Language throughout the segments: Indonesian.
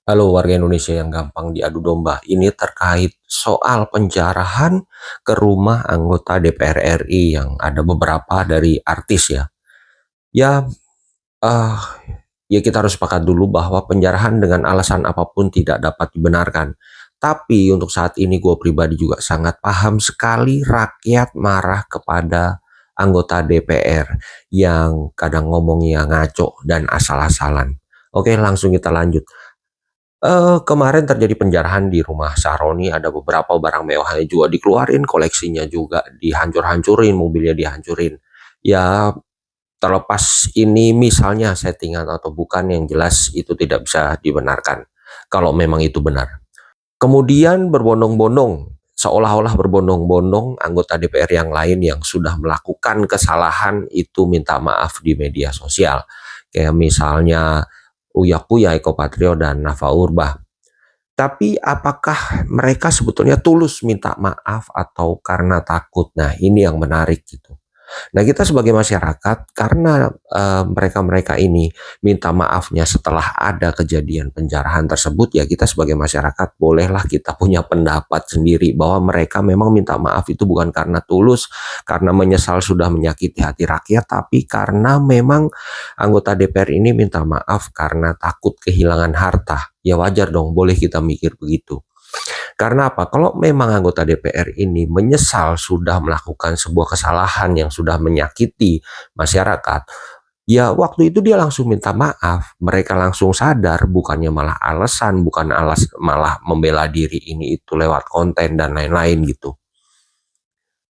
Halo warga Indonesia yang gampang diadu domba. Ini terkait soal penjarahan ke rumah anggota DPR RI yang ada beberapa dari artis ya. Ya, eh, ya kita harus sepakat dulu bahwa penjarahan dengan alasan apapun tidak dapat dibenarkan. Tapi untuk saat ini gue pribadi juga sangat paham sekali rakyat marah kepada anggota DPR yang kadang ngomongnya ngaco dan asal-asalan. Oke, langsung kita lanjut. Kemarin terjadi penjarahan di rumah Sahroni, ada beberapa barang mewahnya juga dikeluarin, koleksinya juga dihancur-hancurin, mobilnya dihancurin. Ya, terlepas ini misalnya settingan atau bukan, yang jelas itu tidak bisa dibenarkan kalau memang itu benar. Kemudian berbondong-bondong, seolah-olah berbondong-bondong anggota DPR yang lain yang sudah melakukan kesalahan itu minta maaf di media sosial. Kayak misalnya Uya Kuya, Eko Patrio, dan Nafa Urbah. Tapi apakah mereka sebetulnya tulus minta maaf atau karena takut? Nah, ini yang menarik gitu. Nah, kita sebagai masyarakat, karena mereka-mereka ini minta maafnya setelah ada kejadian penjarahan tersebut, ya kita sebagai masyarakat bolehlah kita punya pendapat sendiri bahwa mereka memang minta maaf itu bukan karena tulus, karena menyesal sudah menyakiti hati rakyat, tapi karena memang anggota DPR ini minta maaf karena takut kehilangan harta. Ya wajar dong, boleh kita mikir begitu. Karena apa? Kalau memang anggota DPR ini menyesal sudah melakukan sebuah kesalahan yang sudah menyakiti masyarakat, ya waktu itu dia langsung minta maaf. Mereka langsung sadar, bukannya malah alasan, bukan malah membela diri ini itu lewat konten dan lain-lain gitu.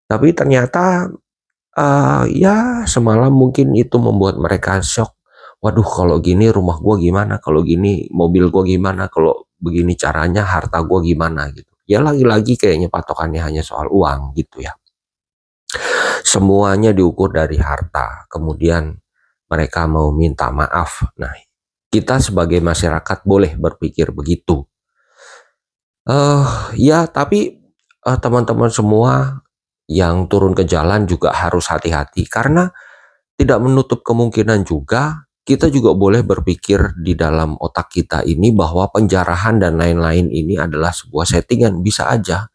Tapi ternyata ya semalam mungkin itu membuat mereka shock. Waduh, kalau gini rumah gue gimana? Kalau gini mobil gue gimana? Kalau begini caranya harta gue gimana gitu. Ya lagi-lagi kayaknya patokannya hanya soal uang gitu ya. Semuanya diukur dari harta. Kemudian mereka mau minta maaf. Nah, kita sebagai masyarakat boleh berpikir begitu. Ya, tapi teman-teman semua yang turun ke jalan juga harus hati-hati karena tidak menutup kemungkinan juga kita juga boleh berpikir di dalam otak kita ini bahwa penjarahan dan lain-lain ini adalah sebuah settingan, bisa aja.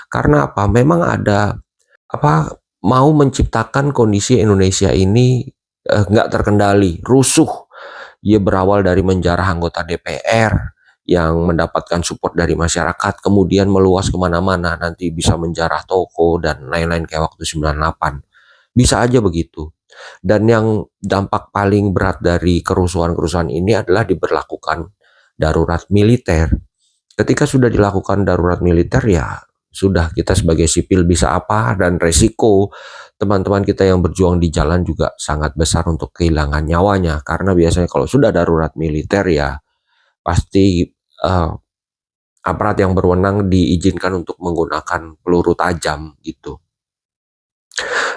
Karena apa? Memang ada apa mau menciptakan kondisi Indonesia ini nggak terkendali, rusuh. Ia berawal dari menjarah anggota DPR yang mendapatkan support dari masyarakat, kemudian meluas kemana-mana, nanti bisa menjarah toko dan lain-lain kayak waktu 98. Bisa aja begitu. Dan yang dampak paling berat dari kerusuhan-kerusuhan ini adalah diberlakukan darurat militer. Ketika sudah dilakukan darurat militer, ya sudah, kita sebagai sipil bisa apa, dan resiko teman-teman kita yang berjuang di jalan juga sangat besar untuk kehilangan nyawanya. Karena biasanya kalau sudah darurat militer ya pasti aparat yang berwenang diizinkan untuk menggunakan peluru tajam gitu.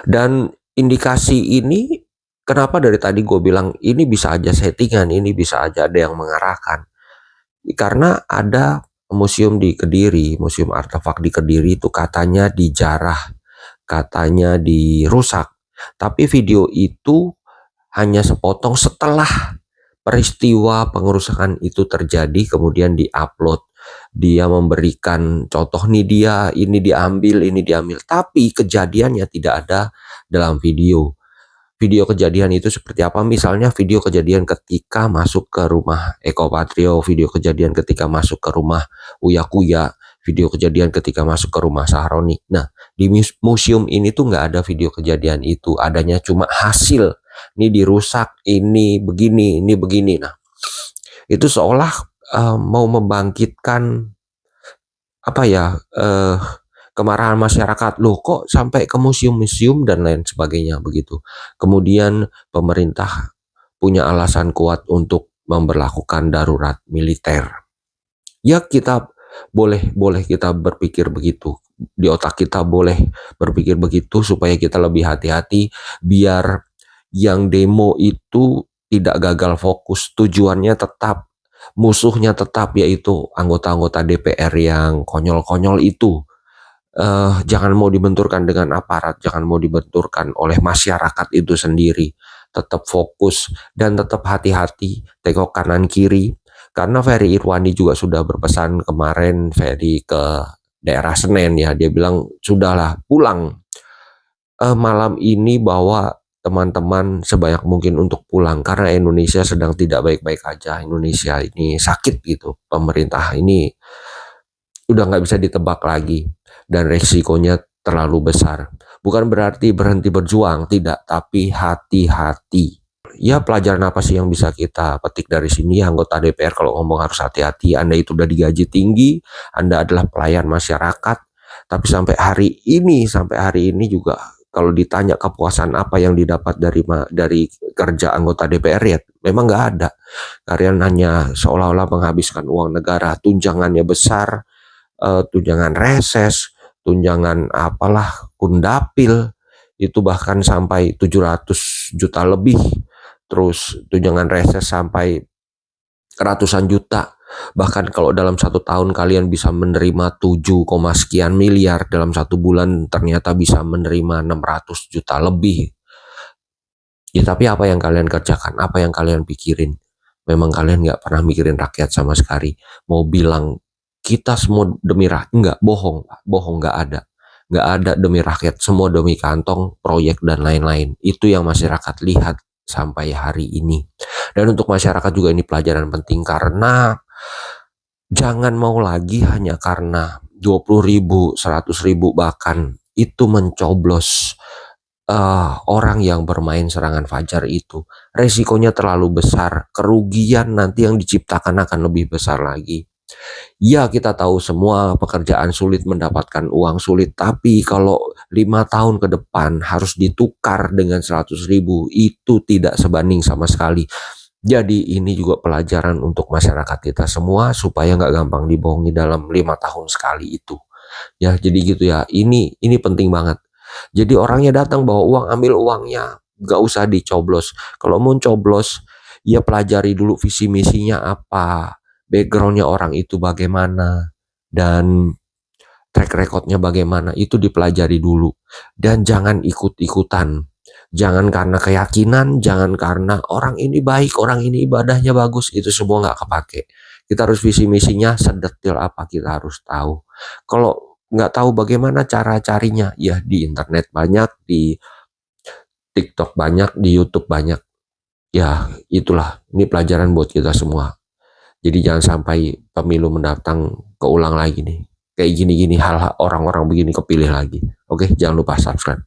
Dan indikasi ini, kenapa dari tadi gue bilang ini bisa aja settingan, ini bisa aja ada yang mengarahkan. Karena ada museum di Kediri, museum artefak di Kediri itu katanya dijarah, katanya dirusak. Tapi video itu hanya sepotong setelah peristiwa pengerusakan itu terjadi, kemudian diupload. Dia memberikan contoh, nih dia, ini diambil, tapi kejadiannya tidak ada dalam video. Video kejadian itu seperti apa? Misalnya video kejadian ketika masuk ke rumah Eko Patrio, video kejadian ketika masuk ke rumah Uya Kuya, video kejadian ketika masuk ke rumah Sahroni. Nah, di museum ini tuh nggak ada video kejadian itu, adanya cuma hasil. Ini dirusak, ini begini, ini begini. Nah, itu seolah mau membangkitkan apa ya, kemarahan masyarakat, loh kok sampai ke museum-museum dan lain sebagainya begitu. Kemudian pemerintah punya alasan kuat untuk memberlakukan darurat militer. Ya kita boleh boleh kita berpikir begitu. Di otak kita boleh berpikir begitu supaya kita lebih hati-hati biar yang demo itu tidak gagal fokus. Tujuannya tetap, musuhnya tetap, yaitu anggota-anggota DPR yang konyol-konyol itu. Jangan mau dibenturkan dengan aparat, jangan mau dibenturkan oleh masyarakat itu sendiri. Tetap fokus dan tetap hati-hati, tengok kanan kiri. Karena Ferry Irwandi juga sudah berpesan kemarin, Ferry ke daerah Senen ya, dia bilang sudahlah pulang, malam ini bawa teman-teman sebanyak mungkin untuk pulang karena Indonesia sedang tidak baik-baik aja. Indonesia ini sakit gitu, pemerintah ini udah nggak bisa ditebak lagi dan resikonya terlalu besar. Bukan berarti berhenti berjuang, tidak, tapi hati-hati. Ya, pelajaran apa sih yang bisa kita petik dari sini? Anggota DPR kalau ngomong harus hati-hati. Anda itu udah digaji tinggi, Anda adalah pelayan masyarakat, tapi sampai hari ini juga kalau ditanya kepuasan apa yang didapat dari kerja anggota DPR, ya memang nggak ada. Kalian hanya seolah-olah menghabiskan uang negara, tunjangannya besar, tunjangan reses, tunjangan apalah, kundapil, itu bahkan sampai 700 juta lebih. Terus tunjangan reses sampai ratusan juta. Bahkan kalau dalam 1 tahun kalian bisa menerima 7, sekian miliar, dalam 1 bulan ternyata bisa menerima 600 juta lebih. Ya tapi apa yang kalian kerjakan? Apa yang kalian pikirin? Memang kalian nggak pernah mikirin rakyat sama sekali. Mau bilang kita semua demi rakyat, nggak, bohong, bohong, nggak ada. Nggak ada demi rakyat, semua demi kantong, proyek, dan lain-lain. Itu yang masyarakat lihat sampai hari ini. Dan untuk masyarakat juga ini pelajaran penting, karena jangan mau lagi hanya karena 20.000, 100.000 bahkan itu mencoblos orang yang bermain serangan fajar itu. Resikonya terlalu besar, kerugian nanti yang diciptakan akan lebih besar lagi. Ya, kita tahu semua pekerjaan sulit, mendapatkan uang sulit, tapi kalau 5 tahun ke depan harus ditukar dengan 100.000, itu tidak sebanding sama sekali. Jadi ini juga pelajaran untuk masyarakat kita semua supaya nggak gampang dibohongi dalam 5 tahun sekali itu. Ya, jadi gitu ya. Ini penting banget. Jadi orangnya datang bawa uang, ambil uangnya, nggak usah dicoblos. Kalau mau coblos, ya pelajari dulu visi misinya apa, backgroundnya orang itu bagaimana, dan track recordnya bagaimana, itu dipelajari dulu. Dan jangan ikut-ikutan. Jangan karena keyakinan, jangan karena orang ini baik, orang ini ibadahnya bagus, itu semua nggak kepake. Kita harus visi misinya sedetil apa, kita harus tahu. Kalau nggak tahu bagaimana cara carinya, ya di internet banyak, di TikTok banyak, di YouTube banyak. Ya itulah, ini pelajaran buat kita semua. Jadi jangan sampai pemilu mendatang keulang lagi nih. Kayak gini-gini hal orang-orang begini kepilih lagi. Oke, jangan lupa subscribe.